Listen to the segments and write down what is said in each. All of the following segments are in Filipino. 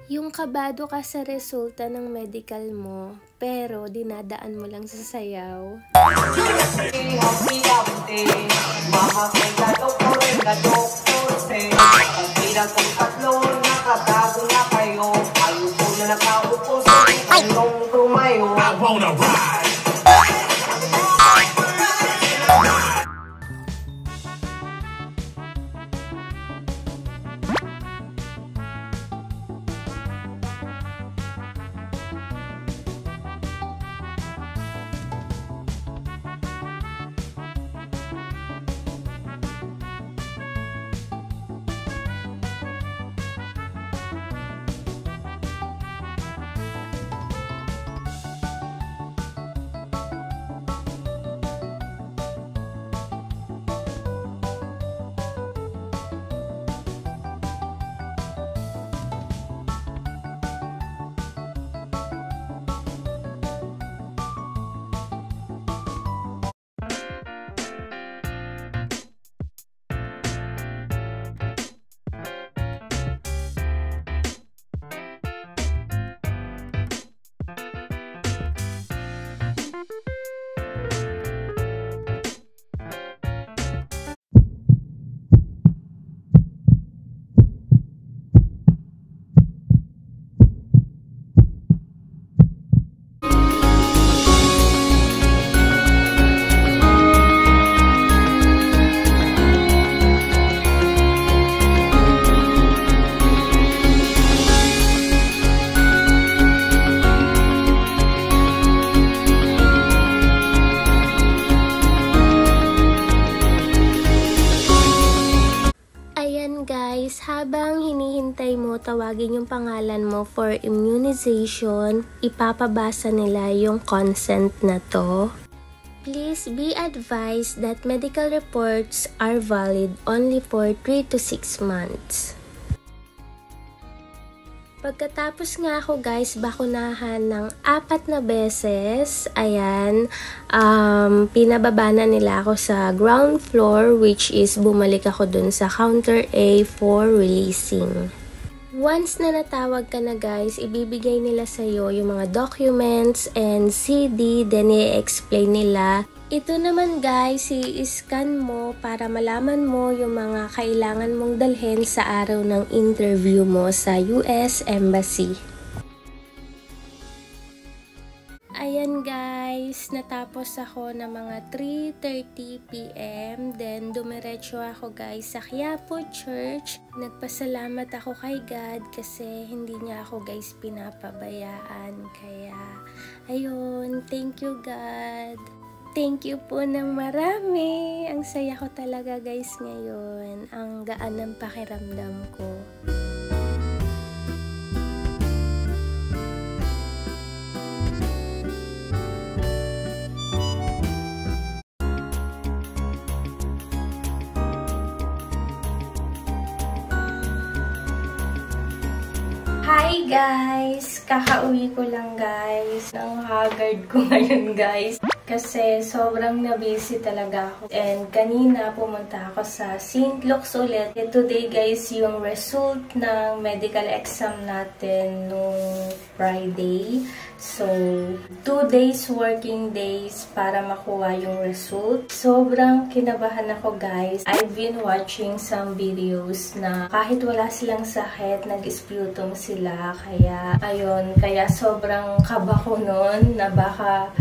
Yung kabado ka sa resulta ng medical mo, pero dinadaan mo lang sa sayaw. I wanna ride. Guys, habang hinihintay mo tawagin yung pangalan mo for immunization, ipapabasa nila yung consent na to. Please be advised that medical reports are valid only for 3 to 6 months. Pagkatapos nga ako guys, bakunahan ng 4 na beses, ayan, pinababa na nila ako sa ground floor, which is bumalik ako dun sa counter A for releasing. Once na natawag ka na guys, ibibigay nila sa'yo yung mga documents and CD, then i-explain nila. Ito naman guys, i-scan mo para malaman mo yung mga kailangan mong dalhin sa araw ng interview mo sa US Embassy. Ayan guys, natapos ako ng mga 3:30 PM. Then dumiretso ako guys sa Quiapo Church. Nagpasalamat ako kay God kasi hindi niya ako guys pinapabayaan. Kaya ayun, thank you God. Thank you po ng marami. Ang saya ko talaga guys ngayon. Ang gaan ng pakiramdam ko. Hi guys! Kakauwi ko lang guys. Ang haggard ko ngayon guys. Kasi sobrang na-busy talaga ako. And kanina pumunta ako sa St. Luke's ulit. Today guys yung result ng medical exam natin nung Friday. So, 2 days working days para makuha yung result. Sobrang kinabahan ako guys. I've been watching some videos na kahit wala silang sakit, nag-sputum sila. Kaya, ayun, kaya sobrang kaba ko nun na baka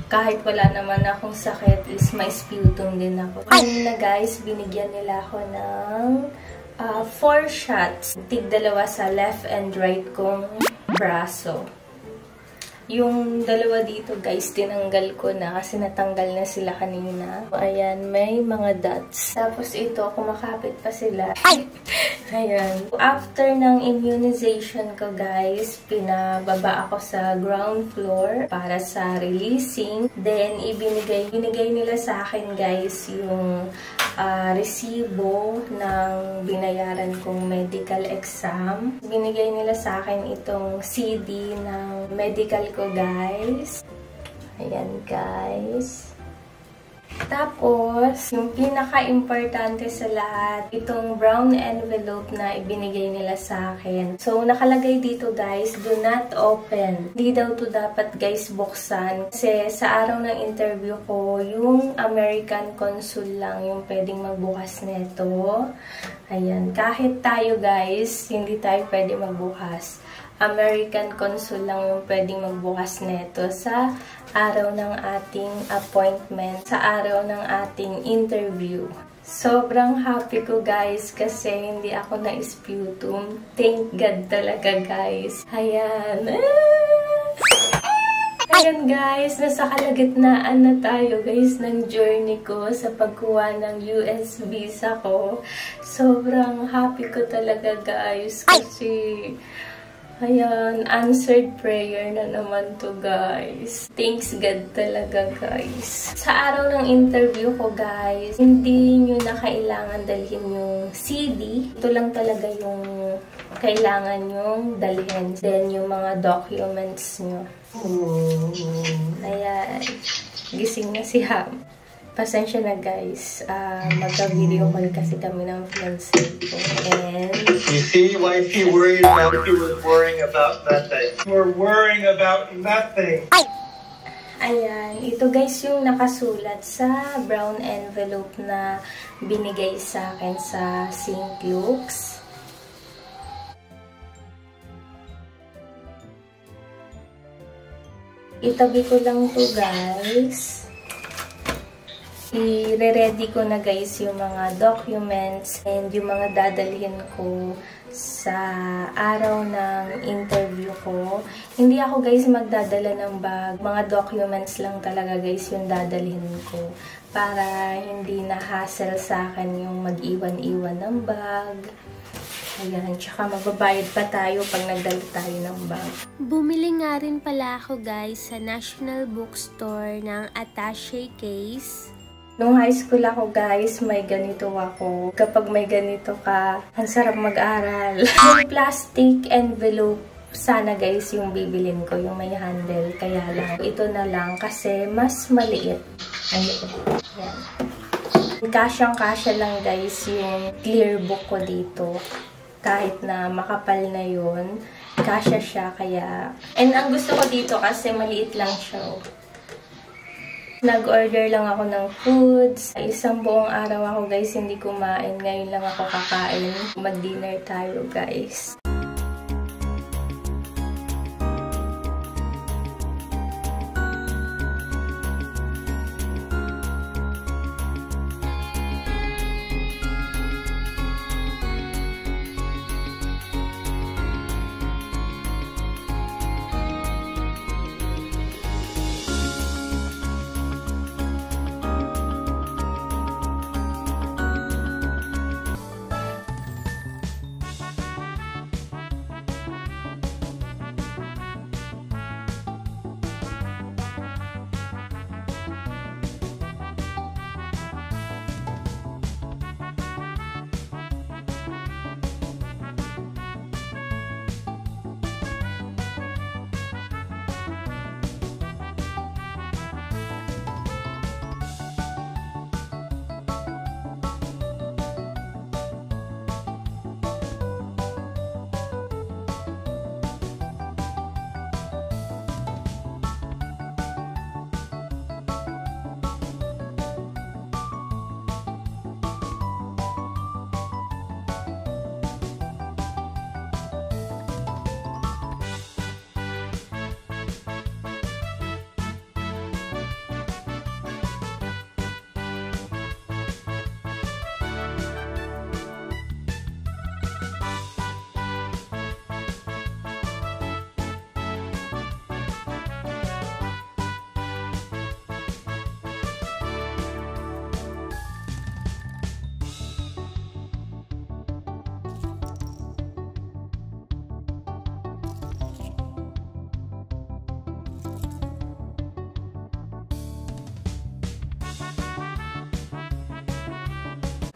kahit wala naman akong sakit is may sputum din ako. Ayun na guys, binigyan nila ako ng 4 shots. Tig-2 sa left and right kong braso. Yung dalawa dito guys, tinanggal ko na kasi natanggal na sila kanina. Ayan, may mga dots. Tapos ito, kumakapit pa sila. Ayan. After ng immunization ko guys, pinababa ako sa ground floor para sa releasing. Then, binigay nila sa akin guys yung resibo ng binayaran kong medical exam. Binigay nila sa akin itong CD ng medical ko guys. Ayan guys. Tapos, yung pinaka-importante sa lahat, itong brown envelope na ibinigay nila sa akin. So, nakalagay dito guys, do not open. Di daw to dapat guys buksan. Kasi sa araw ng interview ko, yung American Consul lang yung pwedeng magbukas nito. Ayan, kahit tayo guys, hindi tayo pwede magbukas. American Consul lang yung pwedeng magbukas nito sa araw ng ating appointment, sa araw ng ating interview. Sobrang happy ko guys kasi hindi ako na-sputum. Thank God talaga guys. Ayan. Ayan guys, nasa kalagitnaan na tayo guys ng journey ko sa pagkuha ng US visa ko. Sobrang happy ko talaga guys kasi ayan, answered prayer na naman to guys. Thanks God talaga guys. Sa araw ng interview ko guys, hindi nyo na kailangan dalhin yung CD. Ito lang talaga yung kailangan yung dalhin. Then yung mga documents nyo. Ayan. Gising na si Ham. Pasensya na guys. Magka-video call kasi kami ng fiancé ko. And you see why she worried about if you were worrying about nothing. We're worrying about nothing. ayan. Ito guys yung nakasulat sa brown envelope na binigay sa akin sa St. Luke's. Itabi ko lang to guys. I-ready ko na guys yung mga documents and yung mga dadalhin ko sa araw ng interview ko. Hindi ako guys magdadala ng bag. Mga documents lang talaga guys yung dadalhin ko. Para hindi na hassle sa akin yung mag-iwan-iwan ng bag. Ayan, tsaka magbabayad pa tayo pag nagdala tayo ng bag. Bumili nga rin pala ako guys sa National Bookstore ng attaché case. Nung high school ako guys, may ganito ako. Kapag may ganito ka, ang sarap mag-aral. Yung plastic envelope, sana guys yung bibilin ko, yung may handle. Kaya lang, ito na lang kasi mas maliit. Ayan. Kasyang-kasya lang guys yung clear book ko dito. Kahit na makapal na yun, kasya siya kaya... And ang gusto ko dito kasi maliit lang siya. Nag-order lang ako ng foods. Isang buong araw ako guys hindi kumain. Ngayon lang ako kakain. Mag-dinner tayo guys.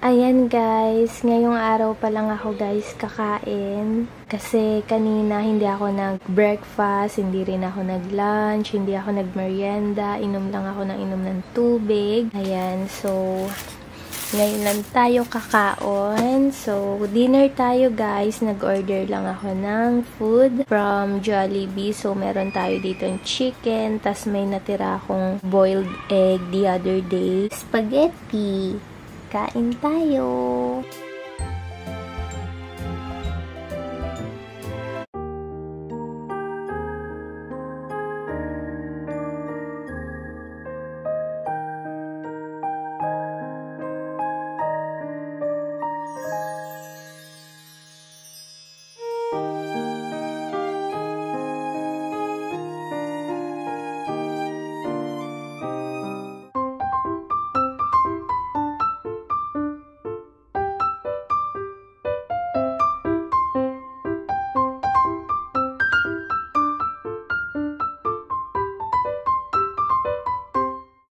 Ayan guys, ngayong araw pa lang ako guys kakain. Kasi kanina hindi ako nag-breakfast, hindi rin ako nag-lunch, hindi ako nag-merienda. Inom lang ako ng tubig. Ayan, so ngayon lang tayo kakaon. So, dinner tayo guys. Nag-order lang ako ng food from Jollibee. So, meron tayo dito ng chicken. Tas may natira akong boiled egg the other day. Spaghetti. Kain tayo!